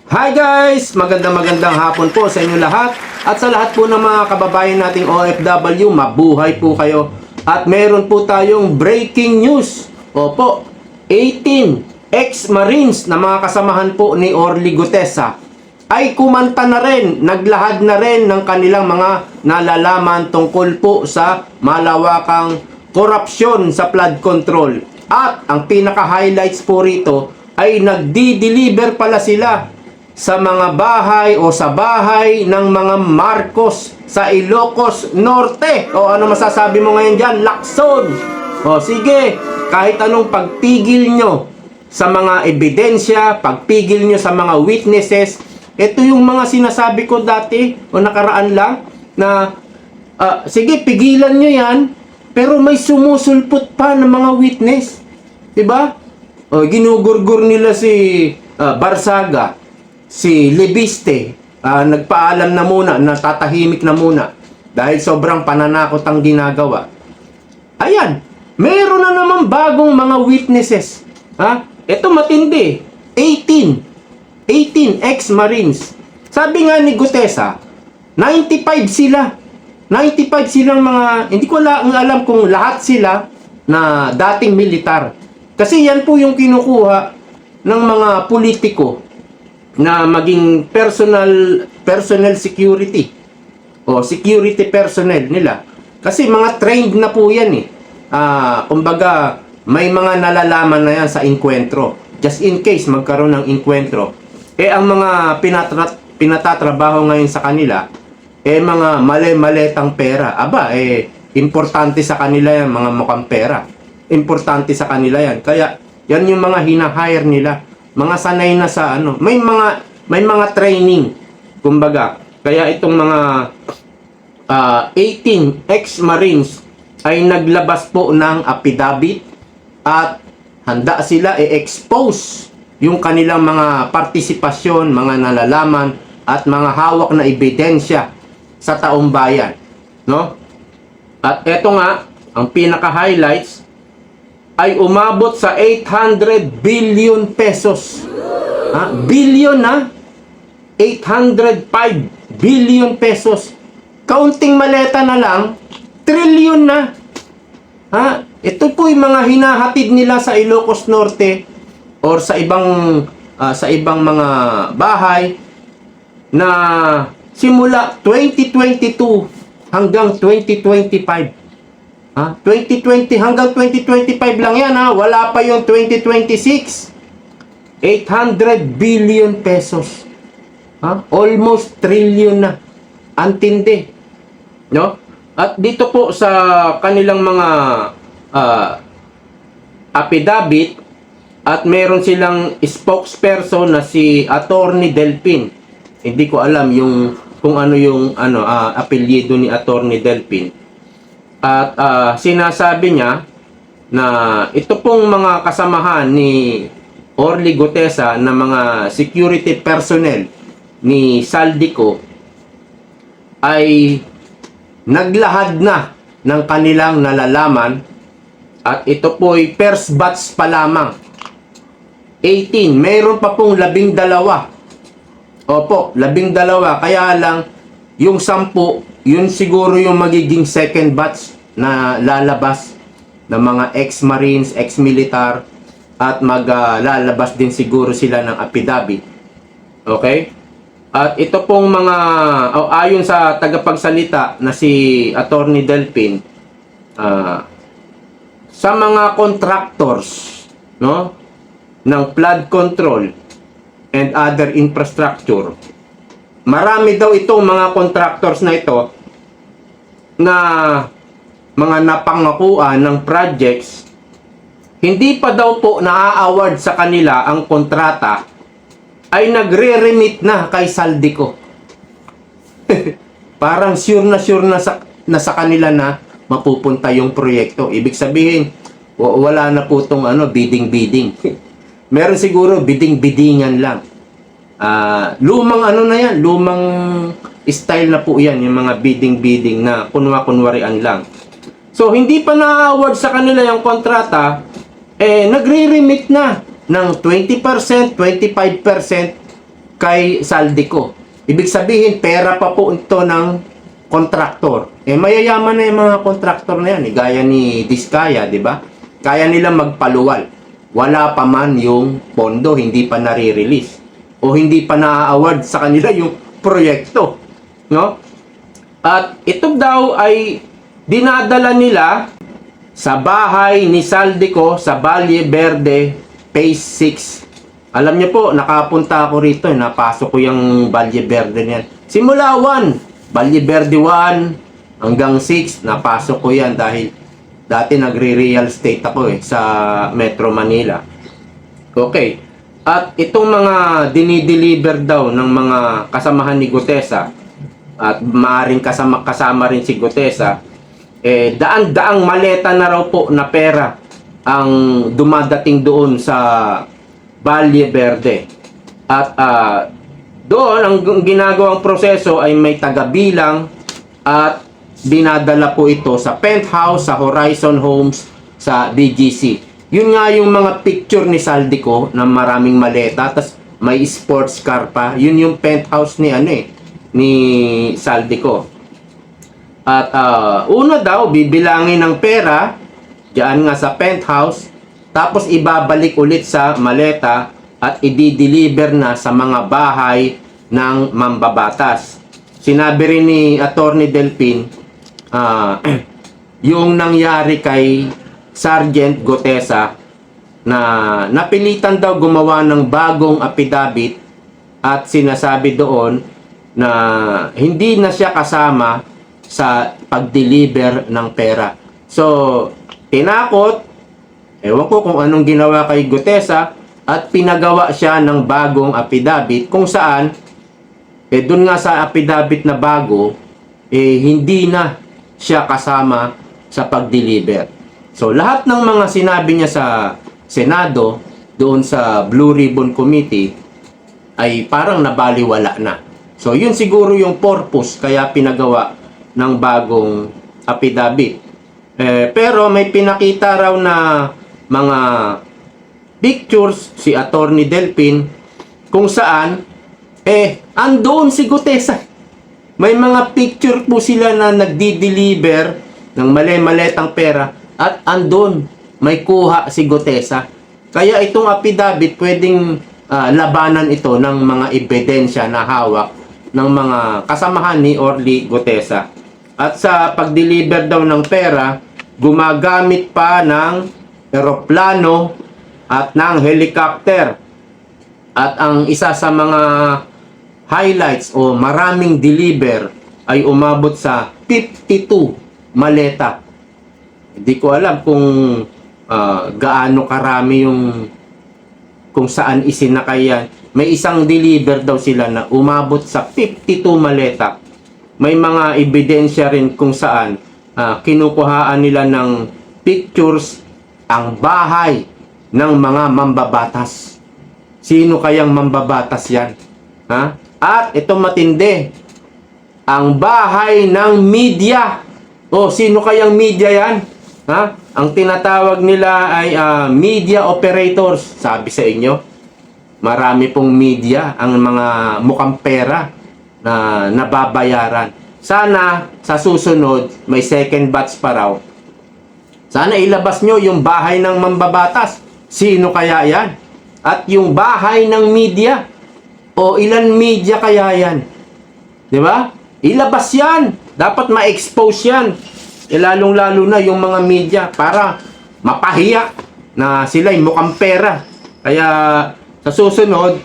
Hi guys! Magandang hapon po sa inyo lahat at sa lahat po ng mga kababayan nating OFW, mabuhay po kayo. At meron po tayong breaking news. Opo, 18 ex-marines na mga kasamahan po ni Orly Gutesa ay kumanta na rin, naglahad na rin ng kanilang mga nalalaman tungkol po sa malawakang korupsyon sa flood control. At ang pinaka-highlights po rito ay nagdi-deliver pala sila sa mga bahay o sa bahay ng mga Marcos sa Ilocos Norte. O ano masasabi mo ngayon dyan? Lacson! O sige, kahit anong pagpigil nyo sa mga ebidensya, pagpigil nyo sa mga witnesses, ito yung mga sinasabi ko dati o nakaraan lang na sige, pigilan nyo yan, pero may sumusulpot pa ng mga witness. Diba? O, ginugurgur nila si Barsaga, si Lebiste, nagpaalam na muna, natatahimik na muna dahil sobrang pananakot ang ginagawa. Ayan, meron na naman bagong mga witnesses. Ito matindi, 18 ex-marines. Sabi nga ni Gutesa, 95 sila. 95 silang mga, hindi ko lang alam kung lahat sila na dating militar. Kasi yan po yung kinukuha ng mga politiko na maging personnel security o security personnel nila. Kasi mga trained na po yan eh. Kumbaga, may mga nalalaman na yan sa inkwentro. Just in case magkaroon ng inkwentro. Ang mga pinatatrabaho ngayon sa kanila, mga mali-maletang pera. Importante sa kanila yan, mga mukhang pera. Importante sa kanila yan. Kaya, yan yung mga hinahire nila. Mga sanay na sa may mga training. Kumbaga, kaya itong mga 18 ex-marines ay naglabas po ng affidavit at handa sila i-expose yung kanilang mga partisipasyon, mga nalalaman at mga hawak na ebidensya sa taong bayan, no? At eto nga, ang pinaka-highlights ay umabot sa 800 billion pesos. Billion 805 billion pesos. Kaunting maleta na lang, trillion na. Ito po yung mga hinahatid nila sa Ilocos Norte or sa ibang mga bahay na simula 2022 hanggang 2025. 2020 hanggang 2025 lang yan wala pa yung 2026. 800 billion pesos. Almost trillion na. Antindi. No? At dito po sa kanilang mga affidavit at meron silang spokesperson na si Attorney Delpin. Hindi ko alam kung ano yung apelyido ni Attorney Delpin. At sinasabi niya na ito pong mga kasamahan ni Orly Gutesa na mga security personnel ni Saldico ay naglahad na ng kanilang nalalaman at ito po'y first batch pa lamang. 18, mayroon pa pong 12. Opo, 12. Kaya lang yung 10, yun siguro yung magiging second batch na lalabas ng mga ex-marines, ex-militar at lalabas din siguro sila ng affidavit. Okay? At ito pong mga ayon sa tagapagsalita na si Attorney Delpin, sa mga contractors, no, ng flood control and other infrastructure, marami daw itong mga contractors na ito na mga napangakuan ng projects, hindi pa daw po na-award sa kanila ang kontrata, ay nagre-remit na kay Saldico. Parang sure na sa kanila na mapupunta yung proyekto. Ibig sabihin, wala na po itong bidding-bidding. Meron siguro bidding-biddingan lang. Lumang na yan, lumang style na po yan, yung mga bidding-bidding na kunwa-kunwarian lang. So, hindi pa na-award sa kanila yung kontrata, nagre-remit na ng 20%, 25%, kay Saldico. Ibig sabihin, pera pa po ito ng kontraktor. Mayayaman na yung mga kontraktor na yan. Gaya ni Diskaya, di ba? Kaya nila magpaluwal. Wala pa man yung pondo, hindi pa nare-release. O hindi pa na-award sa kanila yung proyekto. No? At ito daw ay dinadala nila sa bahay ni Saldico sa Valle Verde, Phase 6. Alam niyo po, nakapunta ako rito. Napasok ko yung Valle Verde niyan. Simula 1, Valle Verde 1 hanggang 6, napasok ko yan dahil dati nagre-real estate ako sa Metro Manila. Okay. At itong mga dinideliver daw ng mga kasamahan ni Gutesa, at maaring kasama rin si Gutesa, daan-daang maleta na raw po na pera ang dumadating doon sa Valle Verde. At doon, ang ginagawang proseso ay may tagabilang at dinadala po ito sa Penthouse, sa Horizon Homes, sa BGC. Yun nga yung mga picture ni Saldico na maraming maleta, tas may sports car pa. Yun yung penthouse ni ni Saldico. At una daw, bibilangin ng pera diyan nga sa penthouse, tapos ibabalik ulit sa maleta at i-deliver na sa mga bahay ng mambabatas. Sinabi rin ni Attorney Delpin, yung nangyari kay Sergeant Gutesa na napilitan daw gumawa ng bagong affidavit at sinasabi doon na hindi na siya kasama sa pag-deliver ng pera. So, tinakot, ewan ko kung anong ginawa kay Gutesa, at pinagawa siya ng bagong affidavit kung saan, doon nga sa affidavit na bago, hindi na siya kasama sa pag-deliver. So, lahat ng mga sinabi niya sa Senado, doon sa Blue Ribbon Committee, ay parang nabaliwala na. So, yun siguro yung purpose kaya pinagawa ng bagong affidavit. Pero may pinakita raw na mga pictures si Attorney Delpin kung saan, andoon si Gutesa. May mga picture po sila na nagdi-deliver ng mali-maletang pera at andun may kuha si Gutesa. Kaya itong affidavit pwedeng labanan ito ng mga ebidensya na hawak ng mga kasamahan ni Orly Gutesa. At sa pag-deliver daw ng pera, gumagamit pa ng eroplano at ng helicopter. At ang isa sa mga highlights o maraming deliver ay umabot sa 52 maleta. Hindi ko alam kung gaano karami yung kung saan isinakay yan. May isang deliver daw sila na umabot sa 52 maleta. May mga ebidensya rin kung saan kinukuhaan nila ng pictures ang bahay ng mga mambabatas. Sino kayang mambabatas yan? At ito matindi, ang bahay ng media. Sino kayang media yan? Ang tinatawag nila ay media operators. Sabi sa inyo, marami pong media ang mga mukhang pera na nababayaran. Sana sa susunod, may second batch pa raw. Sana ilabas nyo yung bahay ng mambabatas. Sino kaya yan? At yung bahay ng media. O ilan media kaya yan? Di ba? Ilabas yan. Dapat ma-expose yan. Lalong-lalo na yung mga media para mapahiya na sila'y mukhang pera. Kaya sa susunod,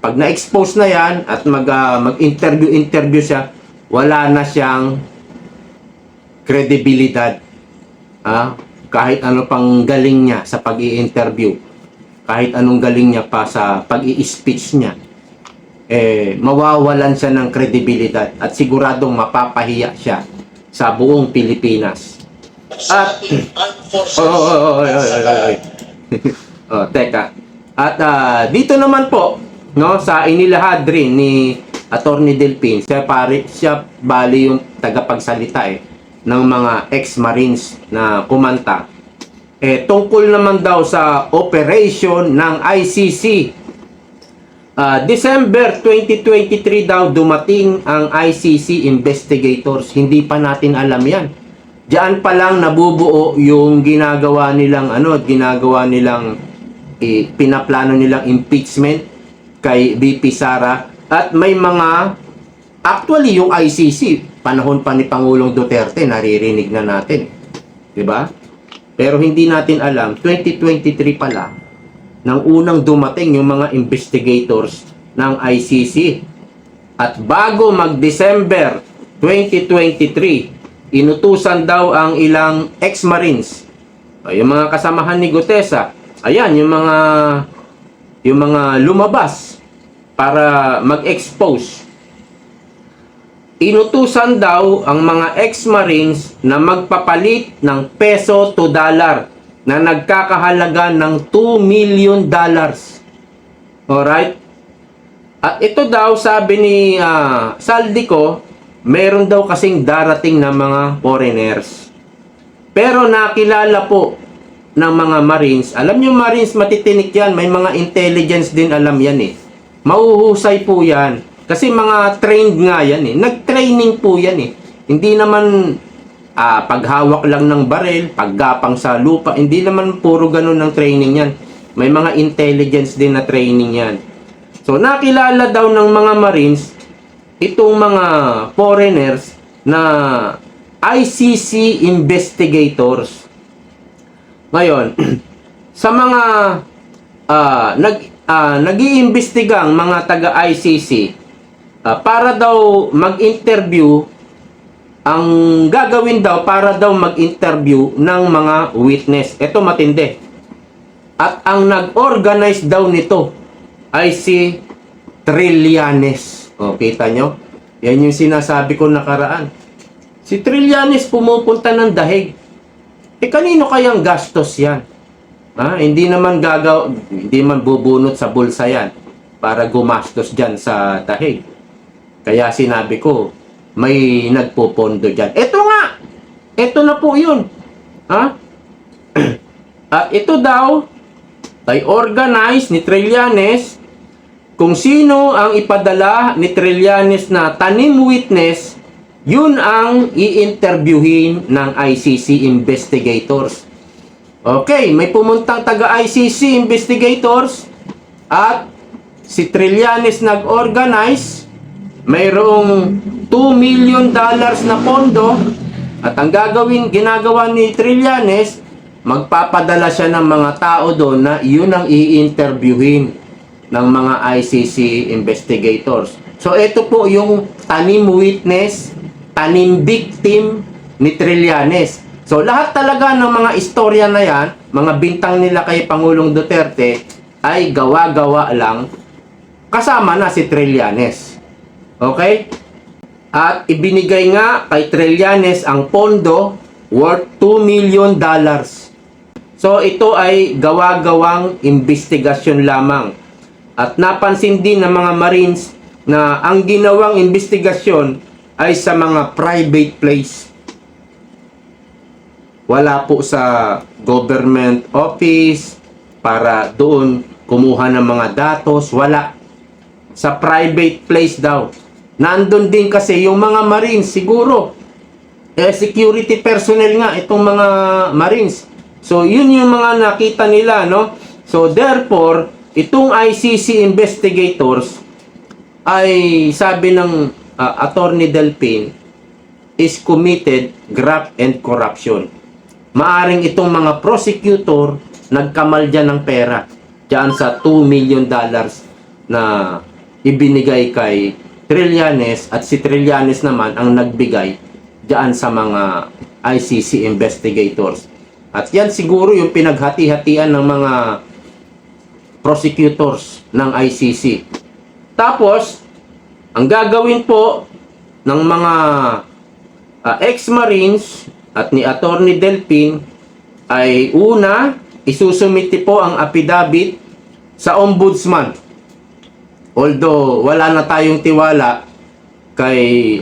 pag na-expose na yan at mag-interview siya, wala na siyang kredibilidad. Kahit ano pang galing niya sa pag-i-interview, kahit anong galing niya pa sa pag-i-speech niya, mawawalan siya ng kredibilidad at siguradong mapapahiya siya sa buong Pilipinas. At teka. At dito naman po, no, sa inilahad rin ni Attorney Delpin, siya bali yung tagapagsalita ng mga ex-marines na kumanta. Tungkol naman daw sa operation ng ICC December 2023 daw dumating ang ICC investigators. Hindi pa natin alam yan. Diyan pa lang nabubuo yung ginagawa nilang pinaplano nilang impeachment kay VP Sara. At may mga, actually yung ICC, panahon pa ni Pangulong Duterte, naririnig na natin. Diba? Pero hindi natin alam, 2023 pala, nang unang dumating yung mga investigators ng ICC. At bago mag-December 2023, inutusan daw ang ilang ex-marines, yung mga kasamahan ni Gutesa, ayan, yung mga lumabas para mag-expose. Inutusan daw ang mga ex-marines na magpapalit ng peso to dollar na nagkakahalaga ng $2 million. Alright? At ito daw, sabi ni Saldico, meron daw kasing darating na mga foreigners. Pero nakilala po ng mga Marines, alam nyo Marines, matitinik yan, may mga intelligence din alam yan eh. Mauhusay po yan. Kasi mga trained nga yan eh. Nag-training po yan eh. Hindi naman paghawak lang ng baril, paggapang sa lupa, hindi naman puro ganun ng training yan. May mga intelligence din na training yan. So, nakilala daw ng mga Marines, itong mga foreigners na ICC investigators. Ngayon, sa mga nag-iimbestigang mga taga-ICC, para daw mag-interview, ang gagawin daw para daw mag-interview ng mga witness. Ito matindi. At ang nag-organize daw nito ay si Trillanes. O, kita nyo? Yan yung sinasabi ko nakaraan. Si Trillanes pumupunta ng dahig. Kanino kayang gastos yan? Hindi naman bubunot sa bulsa yan para gumastos dyan sa dahig. Kaya sinabi ko, may nagpopondo dyan. Ito nga! Ito na po yun. At ito daw ay organized ni Trillanes. Kung sino ang ipadala ni Trillanes na tanim witness, yun ang i-interviewin ng ICC investigators. Okay, may pumuntang taga-ICC investigators at si Trillanes nag-organize. Mayroong $2 million na pondo at ang ginagawa ni Trillanes, magpapadala siya ng mga tao doon na yun ang i-interviewin ng mga ICC investigators. So ito po yung tanim witness, tanim victim ni Trillanes. So lahat talaga ng mga istorya na yan, mga bintang nila kay Pangulong Duterte ay gawa-gawa lang, kasama na si Trillanes. Okay? At ibinigay nga kay Trillanes ang pondo worth $2 million. So ito ay gawa-gawang investigasyon lamang. At napansin din ng mga Marines na ang ginawang investigasyon ay sa mga private place. Wala po sa government office para doon kumuha ng mga datos. Wala. Sa private place daw. Nandun din kasi yung mga Marines, siguro, security personnel nga, itong mga Marines. So, yun yung mga nakita nila, no? So, therefore, itong ICC investigators ay sabi ng Attorney Delpin is committed graft and corruption. Maaring itong mga prosecutor nagkamal dyan ng pera dyan sa $2 million na ibinigay kay Trillanes at si Trillanes naman ang nagbigay dyan sa mga ICC investigators. At yan siguro yung pinaghati-hatian ng mga prosecutors ng ICC. Tapos, ang gagawin po ng mga ex-marines at ni Attorney Delpin ay una, isusumiti po ang affidavit sa ombudsman. Although wala na tayong tiwala kay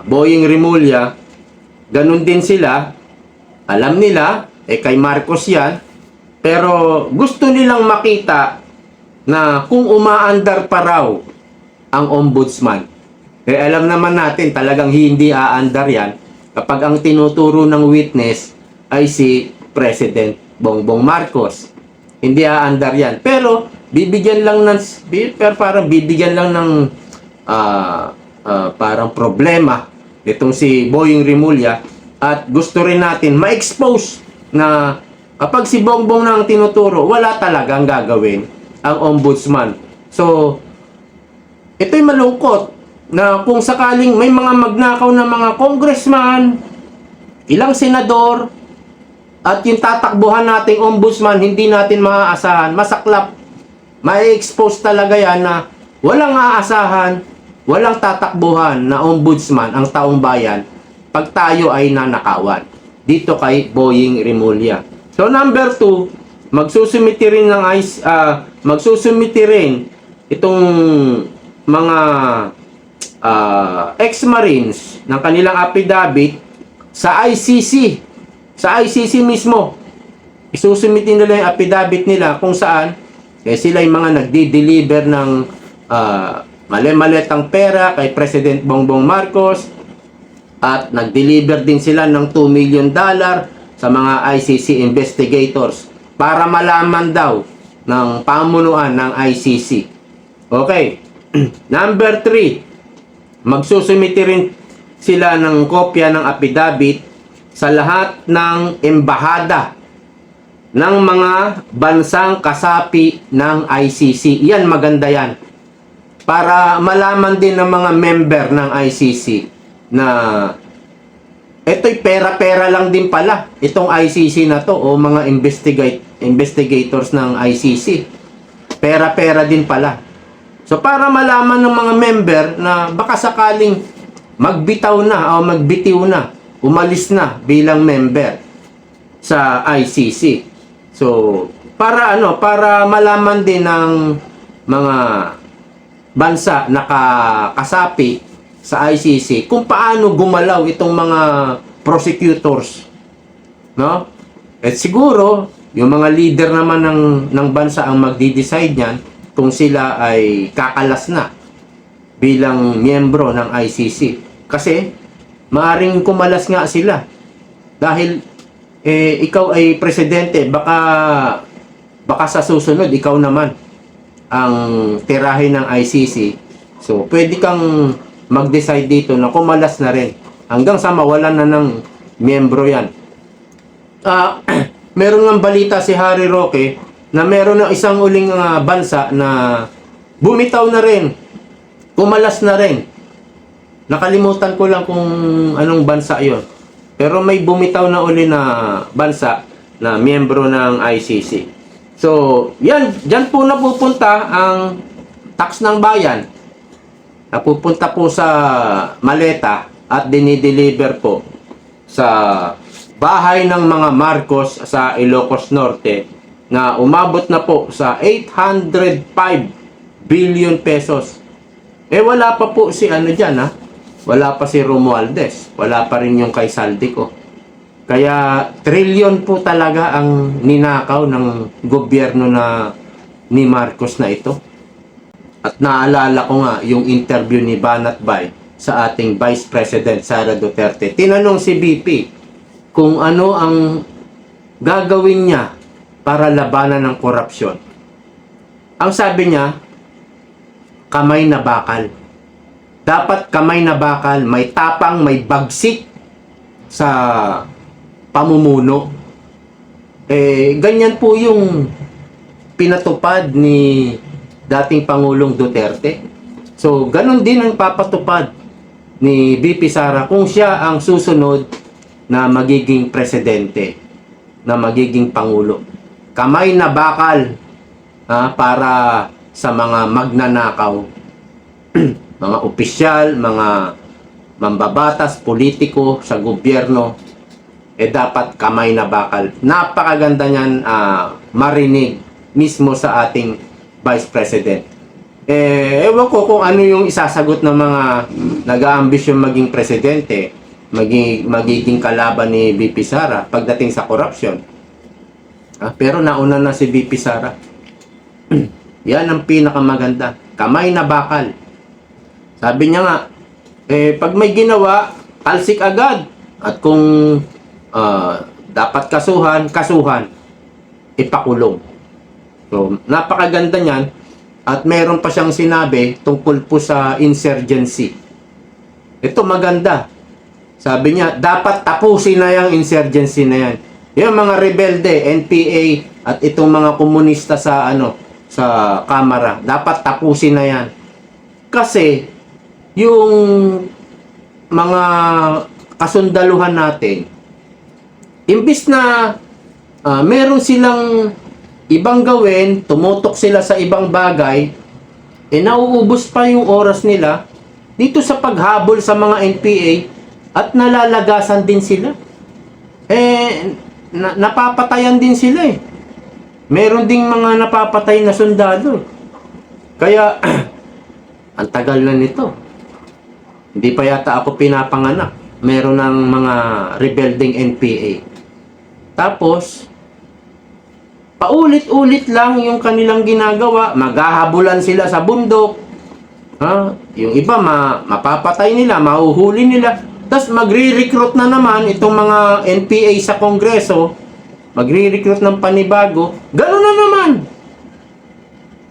Boying Rimulya, ganun din sila, alam nila, kay Marcos yan, pero gusto nilang makita na kung umaandar pa raw ang ombudsman, alam naman natin talagang hindi aandar yan kapag ang tinuturo ng witness ay si President Bongbong Marcos. Hindi aandar yan. Pero bibigyan lang ng parang problema itong si Boying Rimulya, at gusto rin natin ma-expose na kapag si Bongbong na ang tinuturo, wala talagang gagawin ang ombudsman. So, ito'y malungkot na kung sakaling may mga magnakaw na mga congressman, ilang senador, at yung tatakbuhan nating ombudsman, hindi natin maaasahan, masaklap, ma-expose talaga yan na walang aasahan, walang tatakbuhan na ombudsman ang taong bayan pag tayo ay nanakawan. Dito kay Boying Rimulya. So number 2, magsusumiti rin itong mga ex-marines ng kanilang affidavit sa ICC. Sa ICC mismo, isusumiti nila yung affidavit nila kung saan sila yung mga nagdi-deliver ng mali-maletang pera kay President Bongbong Marcos, at nag-deliver din sila ng $2 million sa mga ICC investigators para malaman daw ng pamunuan ng ICC. Okay. Number 3, magsusumiti rin sila ng kopya ng affidavit sa lahat ng embahada ng mga bansang kasapi ng ICC. Yan, maganda yan. Para malaman din ng mga member ng ICC na ito'y pera-pera lang din pala itong ICC na to, o mga investigators ng ICC. Pera-pera din pala. So para malaman ng mga member na baka sakaling magbitaw na o magbitiw na, umalis na bilang member sa ICC. So para malaman din ng mga bansa na kasapi sa ICC kung paano gumalaw itong mga prosecutors, no? At siguro yung mga leader naman ng bansa ang magdi-decide niyan kung sila ay kakalas na bilang miyembro ng ICC. Kasi maaring kumalas nga sila dahil ikaw ay presidente, baka sa susunod ikaw naman ang tirahin ng ICC. So pwede kang mag-decide dito na kumalas na rin hanggang sa mawalan na ng miyembro yan. Meron ng balita si Harry Roque na meron na isang uling bansa na bumitaw na rin, kumalas na rin. Nakalimutan ko lang kung anong bansa yon. Pero may bumitaw na uli na bansa na miyembro ng ICC. So, dyan po napupunta ang tax ng bayan. Napupunta po sa maleta at dinideliver po sa bahay ng mga Marcos sa Ilocos Norte na umabot na po sa 805 billion pesos. Wala pa po si dyan wala pa si Romualdez, wala pa rin yung kay Saldico. Kaya trilyon po talaga ang ninakaw ng gobyerno ni Marcos na ito. At naalala ko nga yung interview ni Banat Bay sa ating Vice President Sara Duterte. Tinanong si BP kung ano ang gagawin niya para labanan ng korupsyon. Ang sabi niya, kamay na bakal. Dapat kamay na bakal, may tapang, may bagsik sa pamumuno. Ganyan po yung pinatupad ni dating Pangulong Duterte. So, ganun din ang papatupad ni BP Sara kung siya ang susunod na magiging presidente, na magiging Pangulo. Kamay na bakal para sa mga magnanakaw, mga opisyal, mga mambabatas, politiko sa gobyerno, dapat kamay na bakal. Napakaganda niyan marinig mismo sa ating Vice President. Ewan ko kung ano yung isasagot ng mga nag-aambisyon maging presidente, magiging kalaban ni BP Sara pagdating sa corruption. Pero nauna na si BP Sara. Yan ang pinakamaganda. Kamay na bakal. Sabi niya nga, pag may ginawa, talsik agad. At kung dapat kasuhan, ipakulong. So, napakaganda niyan. At meron pa siyang sinabi tungkol po sa insurgency. Ito maganda. Sabi niya, dapat tapusin na yung insurgency na yan. Yung mga rebelde, NPA, at itong mga komunista sa kamara, dapat tapusin na yan. Kasi, yung mga kasundaluhan natin, imbis na meron silang ibang gawin, tumutok sila sa ibang bagay, nauubos pa yung oras nila dito sa paghabol sa mga NPA at nalalagasan din sila. Napapatayan din sila eh. Meron ding mga napapatay na sundalo. Kaya, ang tagal na nito. Hindi pa yata ako pinapanganak. Meron ng mga rebelding NPA. Tapos, paulit-ulit lang yung kanilang ginagawa. Maghahabulan sila sa bundok. Yung iba, mapapatay nila, mahuhuli nila. Tapos magre-recruit na naman itong mga NPA sa Kongreso. Magre-recruit ng panibago. Ganun na naman.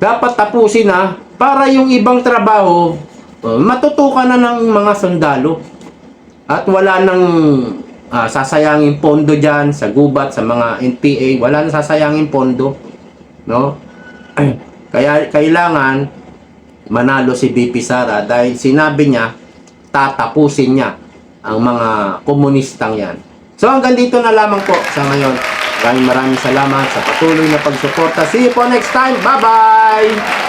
Dapat tapusin na para yung ibang trabaho matutukan na ng mga sundalo. At wala nang sasayangin pondo dyan sa gubat, sa mga NPA. Wala nang sasayangin pondo. No? Kaya kailangan manalo si BP Sara dahil sinabi niya tatapusin niya ang mga komunistang yan. So hanggang dito na lamang po sa ngayon. Maraming salamat sa patuloy na pagsuporta. See you po next time. Bye-bye!